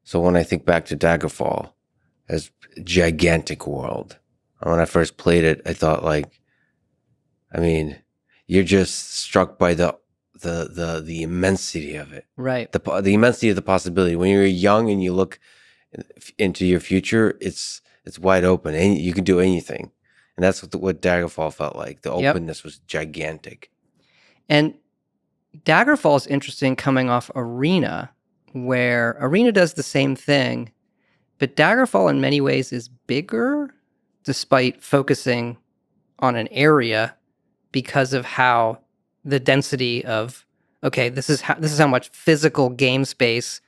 So when I think back to Daggerfall as a gigantic world, when I first played it, I thought you're just struck by the immensity of it. Right. The immensity of the possibility. When you're young and you look into your future, it's wide open and you can do anything. And that's what Daggerfall felt like. The openness was gigantic. And Daggerfall is interesting coming off Arena, where Arena does the same thing, but Daggerfall in many ways is bigger, despite focusing on an area because of how the density of, okay, this is how much physical game space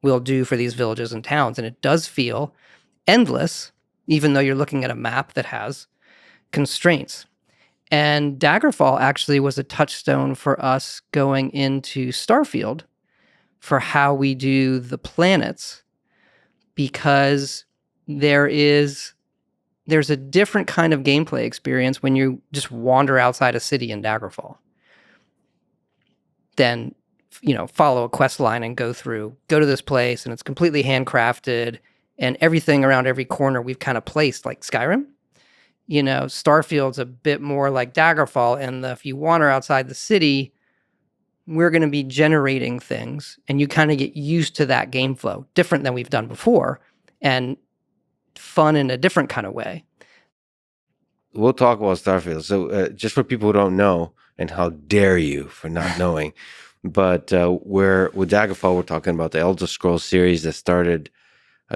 we'll do for these villages and towns. And it does feel endless, even though you're looking at a map that has constraints. And Daggerfall actually was a touchstone for us going into Starfield for how we do the planets, because there's a different kind of gameplay experience when you just wander outside a city in Daggerfall than, follow a quest line and go to this place, and it's completely handcrafted, and everything around every corner we've kind of placed like Skyrim. Starfield's a bit more like Daggerfall, and if you wander outside the city, we're going to be generating things, and you kind of get used to that game flow, different than we've done before, and fun in a different kind of way. We'll talk about Starfield. So just for people who don't know, and how dare you for not knowing, but with Daggerfall, we're talking about the Elder Scrolls series that started.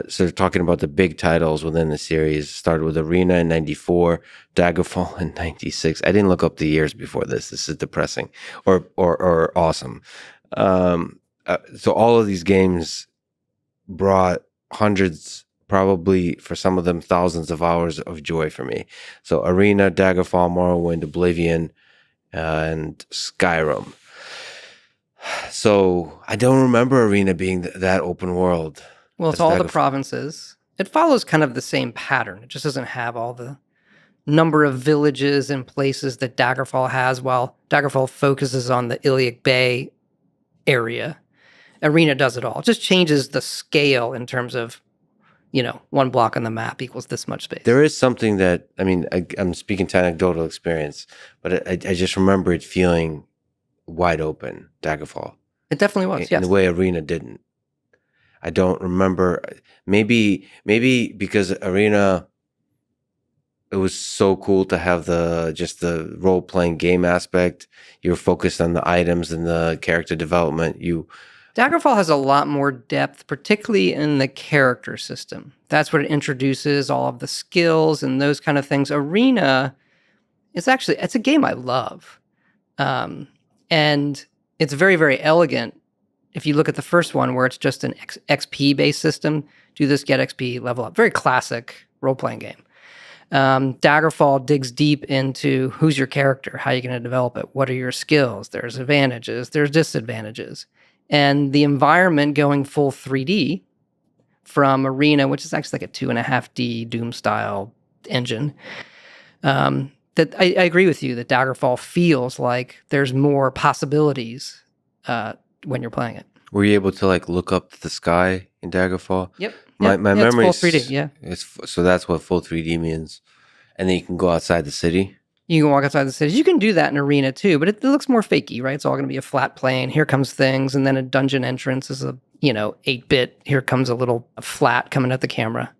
So talking about the big titles within the series, started with Arena in 94, Daggerfall in 96. I didn't look up the years before this. This is depressing or awesome. So all of these games brought hundreds, probably for some of them thousands of hours of joy for me. So Arena, Daggerfall, Morrowind, Oblivion, and Skyrim. So I don't remember Arena being that open world. Well, it's all the provinces. It follows kind of the same pattern. It just doesn't have all the number of villages and places that Daggerfall has, while Daggerfall focuses on the Iliac Bay area. Arena does it all. It just changes the scale in terms of, one block on the map equals this much space. There is something that, I'm speaking to anecdotal experience, but I just remember it feeling wide open, Daggerfall. It definitely was, yes. In the way Arena didn't. I don't remember. Maybe because Arena, it was so cool to have the role playing game aspect. You're focused on the items and the character development. Daggerfall has a lot more depth, particularly in the character system. That's what it introduces, all of the skills and those kind of things. Arena it's a game I love, and it's very, very elegant. If you look at the first one, where it's just an XP-based system, do this, get XP, level up. Very classic role-playing game. Daggerfall digs deep into who's your character, how are you going to develop it, what are your skills, there's advantages, there's disadvantages. And the environment going full 3D from Arena, which is actually like a 2.5D Doom-style engine, that I agree with you that Daggerfall feels like there's more possibilities when you're playing it. Were you able to look up to the sky in Daggerfall? Yep. My memory it's full 3D, yeah. So that's what full 3D means. And then you can go outside the city? You can walk outside the city. You can do that in Arena too, but it looks more fakey, right? It's all going to be a flat plane. Here comes things, and then a dungeon entrance is a 8-bit. Here comes a little flat coming at the camera.